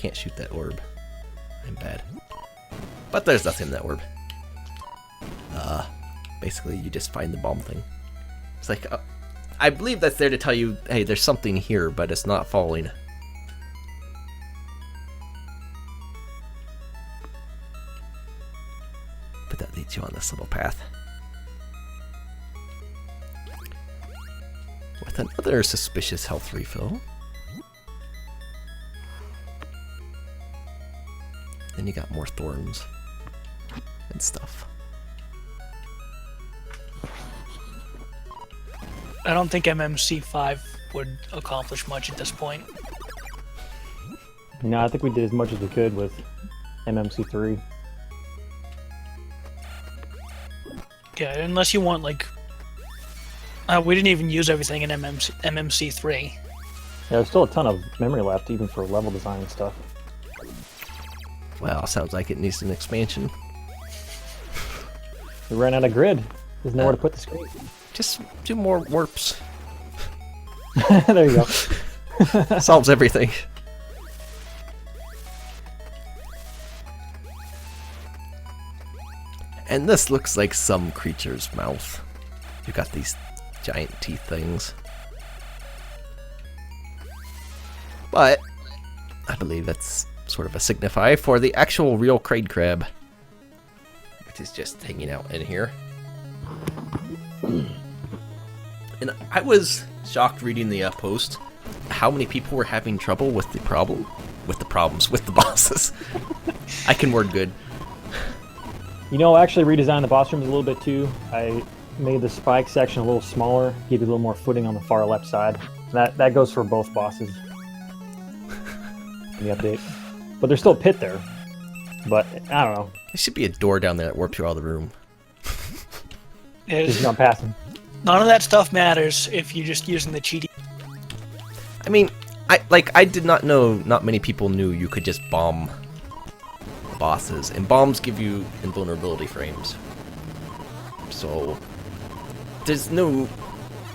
can't shoot that orb. I'm bad. But there's nothing in that orb. Basically, you just find the bomb thing. It's like, I believe that's there to tell you, hey, there's something here, but it's not falling. But that leads you on this little path. With another suspicious health refill. Then you got more thorns and stuff. I don't think MMC5 would accomplish much at this point. No, I think we did as much as we could with MMC3. Yeah, unless you want, like... we didn't even use everything in MMC3. Yeah, there's still a ton of memory left, even for level design and stuff. Well, sounds like it needs an expansion. We ran out of grid. There's nowhere to put the screen. Just do more warps. There you go. Solves everything. And this looks like some creature's mouth. You got these giant teeth things. But I believe that's sort of a signify for the actual real Kraid crab, which is just hanging out in here. And I was shocked reading the post how many people were having trouble with the bosses. I can word good. You know, I actually redesigned the boss rooms a little bit too. I made the spike section a little smaller, give you a little more footing on the far left side. That goes for both bosses in the update. But there's still a pit there. But I don't know. There should be a door down there that warps you out of the room. Just not passing. None of that stuff matters if you're just using the cheaty. I mean, I did not know, not many people knew you could just bomb the bosses, and bombs give you invulnerability frames. So there's no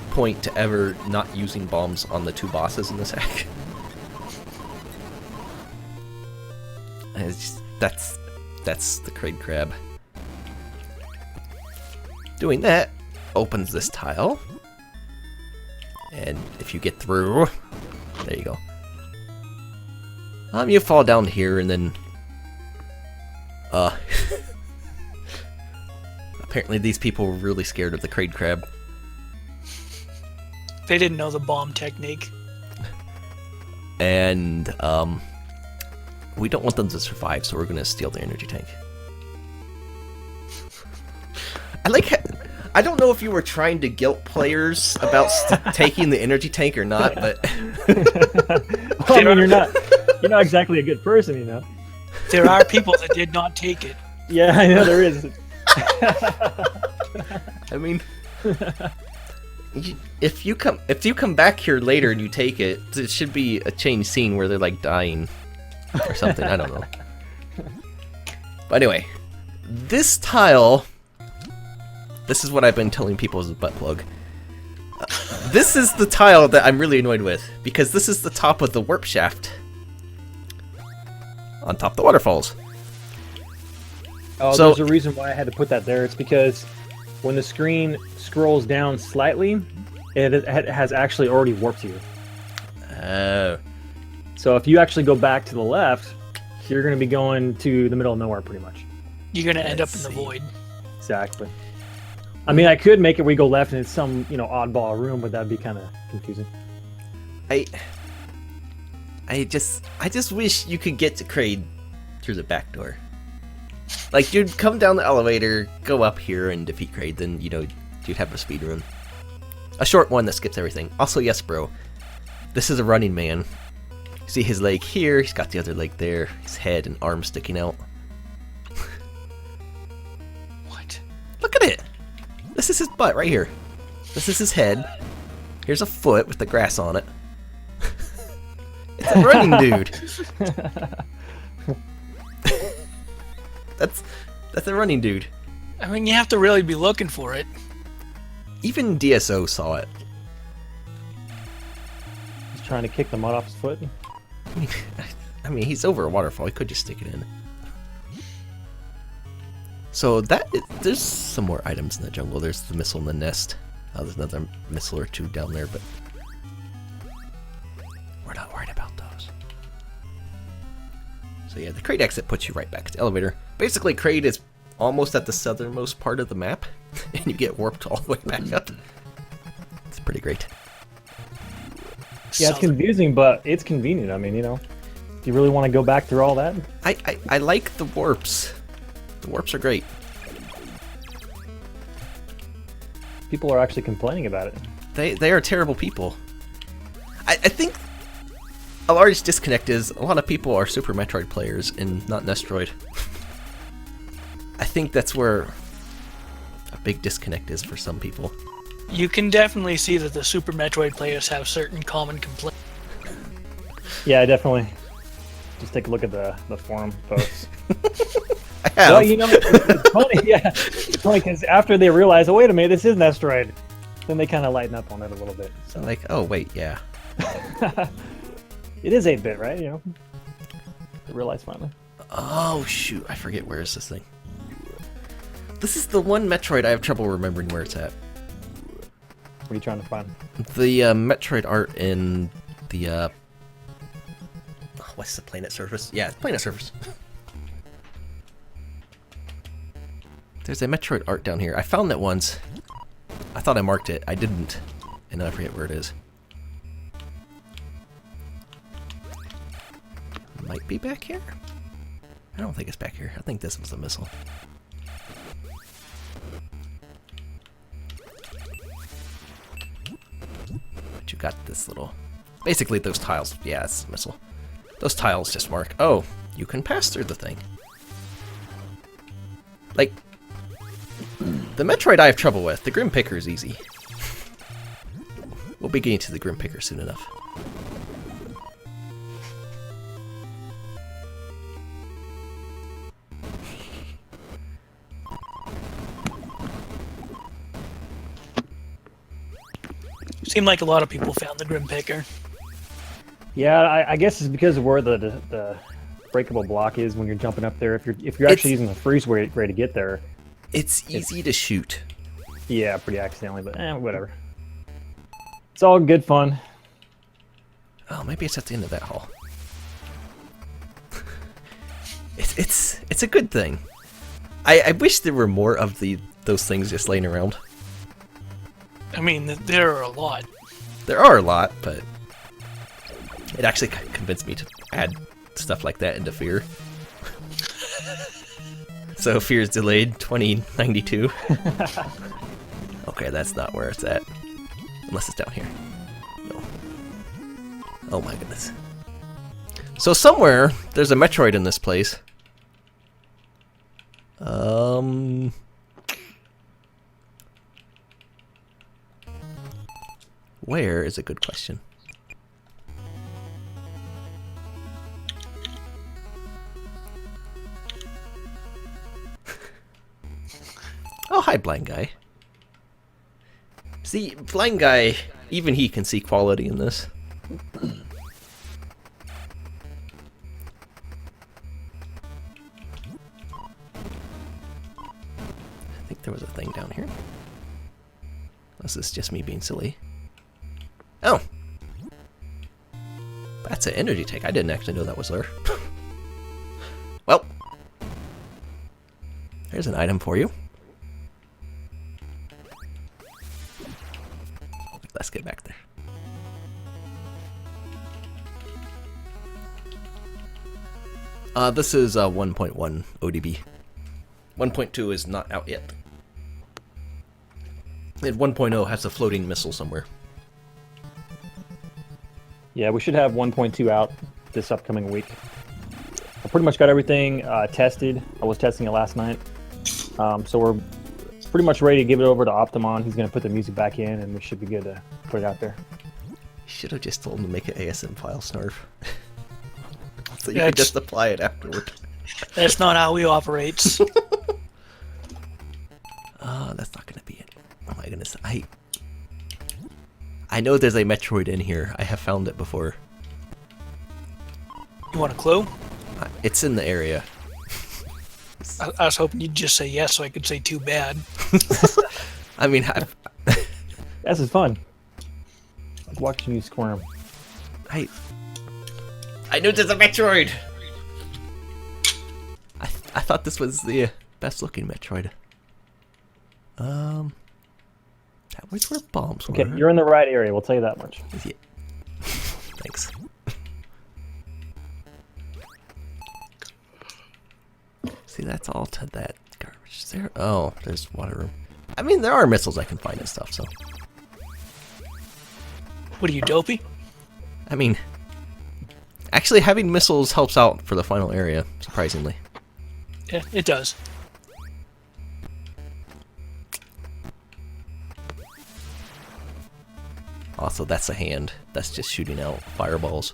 point to ever not using bombs on the two bosses in this hack. It's just, that's the Kraid crab. Doing that opens this tile, and if you get through, there you go. You fall down here, and then apparently these people were really scared of the Kraid crab. They didn't know the bomb technique. And we don't want them to survive, so we're gonna steal their energy tank. I don't know if you were trying to guilt players about taking the energy tank or not, but Well, I mean, you're not exactly a good person, you know. There are people that did not take it. Yeah, I know there is. I mean, if you come back here later and you take it, it should be a change scene where they're like dying or something. I don't know. But anyway, this tile. This is what I've been telling people as a butt plug. This is the tile that I'm really annoyed with, because this is the top of the warp shaft. On top of the waterfalls. Oh, So- there's a reason why I had to put that there. It's because when the screen scrolls down slightly, it has actually already warped you. Oh. So if you actually go back to the left, you're going to be going to the middle of nowhere pretty much. You're gonna end up Let's in the see. void. Exactly. I mean, I could make it we go left and it's some, oddball room, but that'd be kind of confusing. I just wish you could get to Kraid through the back door. Like, you'd come down the elevator, go up here, and defeat Kraid, then, you'd have a speed run. A short one that skips everything. Also, yes, bro, this is a running man. See his leg here, he's got the other leg there, his head and arms sticking out. What? Look at it! This is his butt right here. This is his head. Here's a foot with the grass on it. It's a running dude. That's a running dude. I mean, you have to really be looking for it. Even DSO saw it. He's trying to kick the mud off his foot. I mean, he's over a waterfall. He could just stick it in. So there's some more items in the jungle. There's the missile in the nest. There's another missile or two down there, but we're not worried about those. So yeah, the crate exit puts you right back to the elevator. Basically, crate is almost at the southernmost part of the map, and you get warped all the way back up. It's pretty great. Yeah, it's confusing, but it's convenient. I mean, you know, do you really want to go back through all that? I like the warps. The warps are great. People are actually complaining about it. They are terrible people. I think a large disconnect is a lot of people are Super Metroid players and not Nestroid. I think that's where a big disconnect is for some people. You can definitely see that the Super Metroid players have certain common complaints. Yeah, definitely. Just take a look at the forum posts. I have. Well, you know, it's funny. Yeah, it's funny because after they realize, oh wait a minute, this is Nestroid, then they kind of lighten up on it a little bit. So Like, oh wait, yeah. it is 8-bit, right? You know, they realize finally. Oh shoot, I forget where is this thing. This is the one Metroid I have trouble remembering where it's at. What are you trying to find? The Metroid art in the what's the planet surface? Yeah, it's planet surface. There's a Metroid art down here. I found that once. I thought I marked it. I didn't. And now I forget where it is. Might be back here? I don't think it's back here. I think this was a missile. But you got this little... Basically those tiles. Yeah, it's a missile. Those tiles just mark, oh, you can pass through the thing. Like... The Metroid I have trouble with. The Grim Picker is easy. We'll be getting to the Grim Picker soon enough. Seemed like a lot of people found the Grim Picker. Yeah, I guess it's because of where the breakable block is when you're jumping up there. If you're actually using the freeze way to get there. It's easy to shoot. Yeah, pretty accidentally, but whatever. It's all good fun. Oh, maybe it's at the end of that hall. It's a good thing. I wish there were more of those things just laying around. I mean, there are a lot. There are a lot, but it actually convinced me to add stuff like that into Fear. So Fear is delayed 2092. Okay, that's not where it's at. Unless it's down here. No. Oh my goodness. So somewhere there's a Metroid in this place. Where is a good question. Oh, hi, blind guy. See, blind guy, even he can see quality in this. I think there was a thing down here. This is just me being silly. Oh! That's an energy tank. I didn't actually know that was there. Well, there's an item for you. Let's get back there. This is 1.1 ODB. 1.2 is not out yet. And 1.0 has a floating missile somewhere. Yeah, we should have 1.2 out this upcoming week. I pretty much got everything tested. I was testing it last night. So we're pretty much ready to give it over to Optimon. He's going to put the music back in, and we should be good to put it out there. Should have just told him to make an ASM file, Snarf. So you could just apply it afterward. That's not how he operates. That's not going to be it. Oh my goodness. I know there's a Metroid in here. I have found it before. You want a clue? It's in the area. I was hoping you'd just say yes so I could say too bad. I mean, This is fun. Like watching you squirm. I knew there's a Metroid! I thought this was the best looking Metroid. That was where bombs were. Okay, you're in the right area, we'll tell you that much. Yeah. Thanks. See, that's all to that garbage. Is there? Oh, there's water room. I mean, there are missiles I can find and stuff, so. What are you, dopey? I mean, actually having missiles helps out for the final area, surprisingly. Yeah, it does. Also, that's a hand. That's just shooting out fireballs.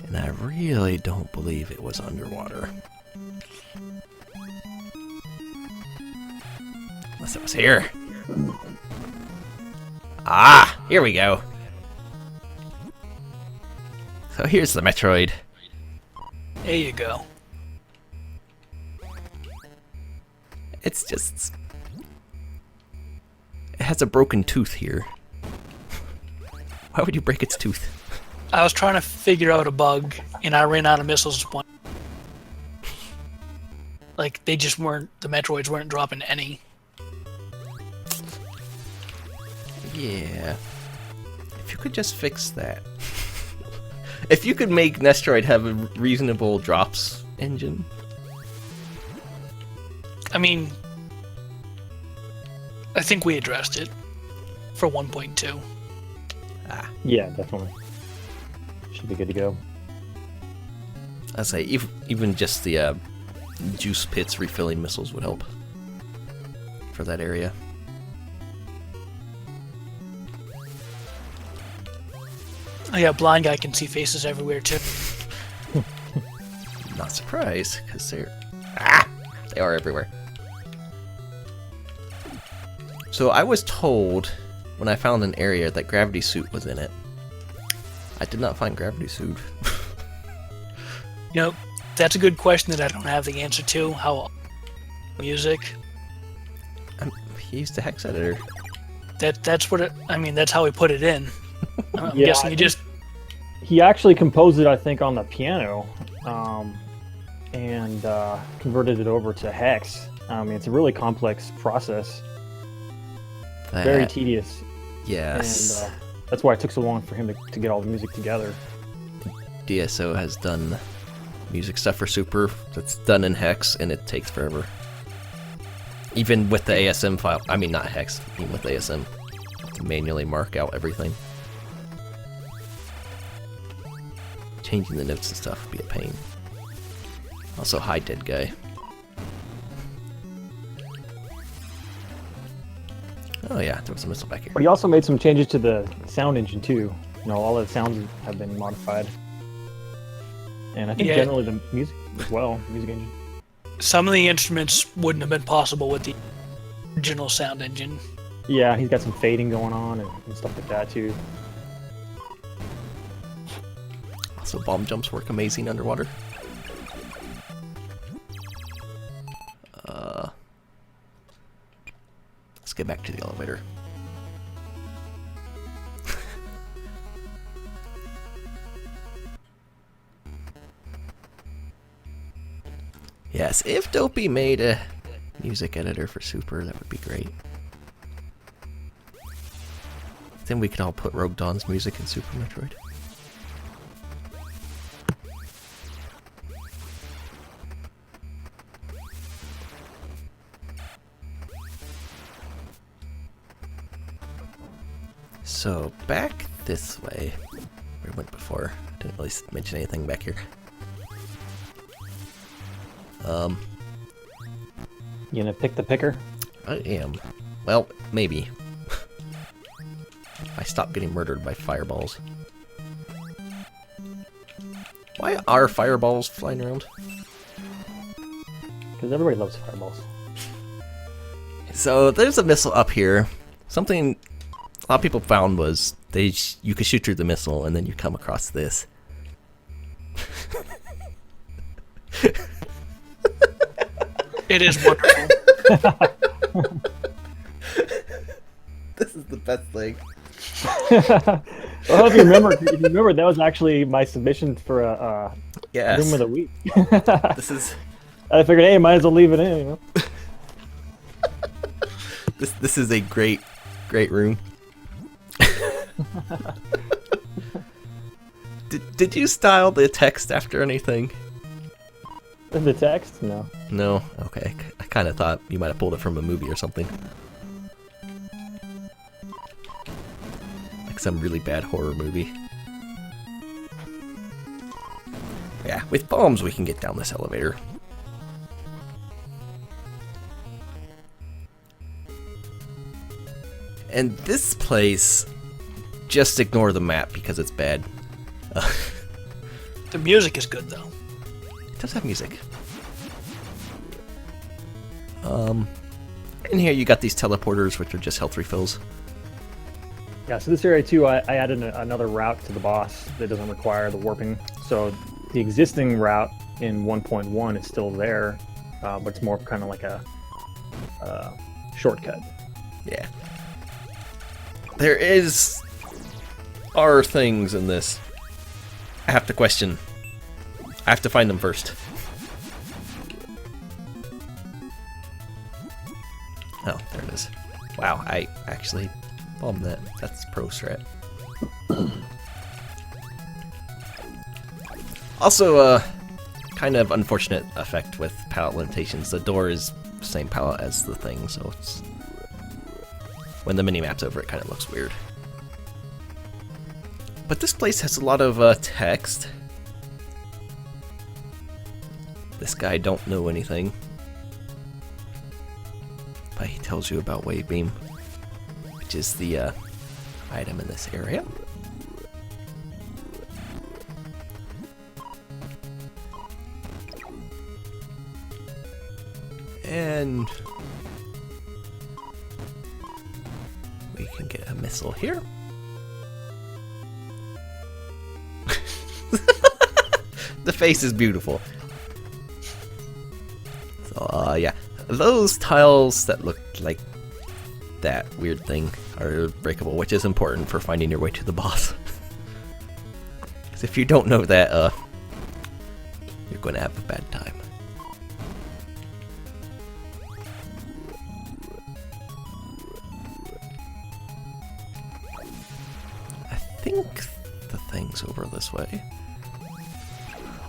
And I really don't believe it was underwater. Unless it was here. Ah, here we go. So here's the Metroid. There you go. It's just... It has a broken tooth here. Why would you break its tooth? I was trying to figure out a bug, and I ran out of missiles. Like, they just weren't... The Metroids weren't dropping any. Yeah. If you could just fix that. If you could make Nestroid have a reasonable drops engine. I mean, I think we addressed it for 1.2. Ah. Yeah, definitely. Should be good to go. I'd say even just the juice pits refilling missiles would help for that area. Oh yeah, blind guy can see faces everywhere too. Not surprised, because they are everywhere. So I was told when I found an area that Gravity Suit was in it. I did not find Gravity Suit. You know, that's a good question that I don't have the answer to. How music? He used the hex editor. That's what it. I mean, that's how he put it in. I'm Yeah, guessing you just. He actually composed it, I think, on the piano, and converted it over to hex. It's a really complex process, very tedious, Yes. and that's why it took so long for him to get all the music together. DSO has done music stuff for Super that's done in hex, and it takes forever. Even with the ASM file, I mean not hex, even with ASM, to manually mark out everything. Changing the notes and stuff would be a pain. Also, hi, dead guy. Oh yeah, there was a missile back here. But he also made some changes to the sound engine too. You know, all the sounds have been modified, and I think generally the music as well, music engine. Some of the instruments wouldn't have been possible with the original sound engine. Yeah, he's got some fading going on and stuff like that too. Also, bomb jumps work amazing underwater. Let's get back to the elevator. Yes, if Dopey made a music editor for Super, that would be great. Then we could all put Rogue Dawn's music in Super Metroid. So, back this way. Where we went before. I didn't really mention anything back here. You gonna pick the picker? I am. Well, maybe. I stopped getting murdered by fireballs. Why are fireballs flying around? because everybody loves fireballs. So there's a missile up here. Something a lot of people found was you could shoot through the missile and then you come across this. It is wonderful. This is the best thing. Well, if you remember, that was actually my submission for a Yes. Room of the Week. This is I figured, hey, might as well leave it in, you know. this is a great room. Did you style the text after anything? The text? No. No? Okay. I kind of thought you might have pulled it from a movie or something. Like some really bad horror movie. Yeah, with bombs we can get down this elevator. And this place, just ignore the map because it's bad. The music is good though. It does have music. In here you got these teleporters, which are just health refills. Yeah, so this area too, I added another route to the boss that doesn't require the warping. So the existing route in 1.1 is still there, but it's more kind of like a shortcut. Yeah. There are things in this. I have to question. I have to find them first. Oh, there it is. Wow, I actually bombed that. That's pro strat. Also, kind of unfortunate effect with palette limitations. The door is the same palette as the thing, so it's when the mini-map's over, it kind of looks weird. But this place has a lot of text. This guy don't know anything, but he tells you about Wave Beam, which is the item in this area. And we can get a missile here. The face is beautiful. So, yeah. Those tiles that look like that weird thing are breakable, which is important for finding your way to the boss. Because if you don't know that, you're going to have a bad time. I think the thing's over this way.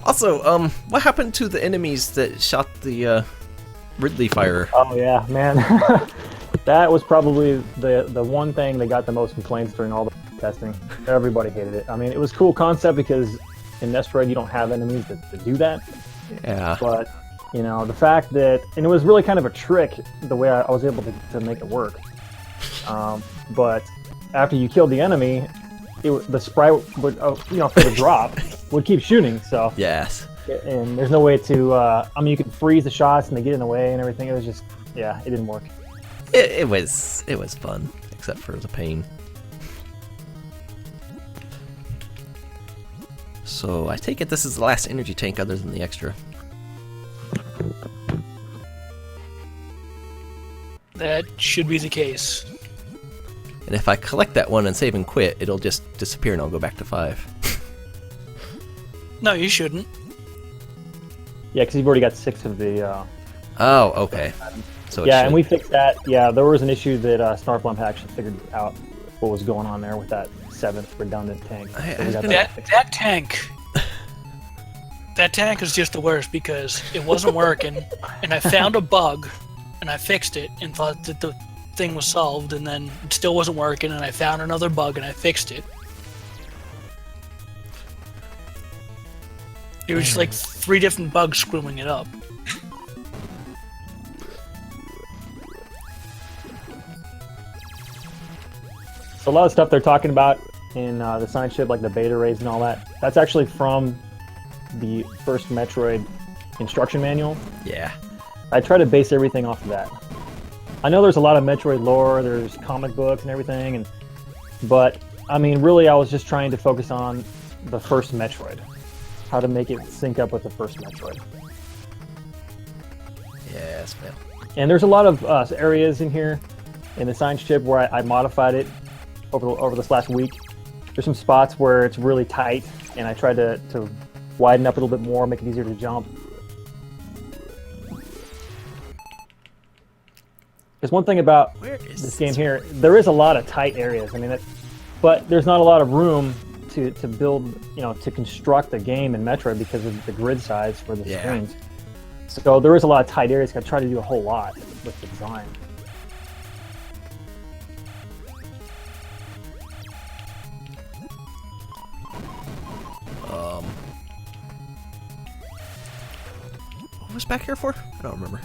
Also, what happened to the enemies that shot the Ridley fire? Oh yeah, man. That was probably the one thing that got the most complaints during all the testing. Everybody hated it. I mean, it was cool concept because in Metroid you don't have enemies that do that. Yeah. But, you know, the fact that... And it was really kind of a trick the way I was able to make it work. But after you killed the enemy, the sprite would, you know, for the drop, would keep shooting, so... Yes. And there's no way to... I mean, you could freeze the shots and they get in the way and everything. It was just... Yeah, it didn't work. It was fun, except for the pain. So I take it this is the last energy tank other than the extra. That should be the case. And if I collect that one and save and quit, it'll just disappear and I'll go back to 5. No, you shouldn't. Yeah, because you've already got 6 of the... Oh, okay. So yeah, and we fixed that. Yeah, there was an issue that Snarflump actually figured out what was going on there with that 7th redundant tank. So we got That tank... That tank is just the worst because it wasn't working, and I found a bug, and I fixed it, and thought that the thing was solved, and then it still wasn't working, and I found another bug, and I fixed it. It was just like 3 different bugs screwing it up. So a lot of stuff they're talking about in the science ship, like the beta rays and all that, that's actually from the first Metroid instruction manual. Yeah. I try to base everything off of that. I know there's a lot of Metroid lore, there's comic books and everything, but I mean, really, I was just trying to focus on the first Metroid, how to make it sync up with the first Metroid. Yes, man. And there's a lot of areas in here in the science chip where I modified it over this last week. There's some spots where it's really tight, and I tried to widen up a little bit more, make it easier to jump. There's one thing about this game here, there is a lot of tight areas. I mean, but there's not a lot of room to build, to construct the game in Metroid because of the grid size for the screens. So there is a lot of tight areas. I try to do a whole lot with the design. What was back here for? I don't remember.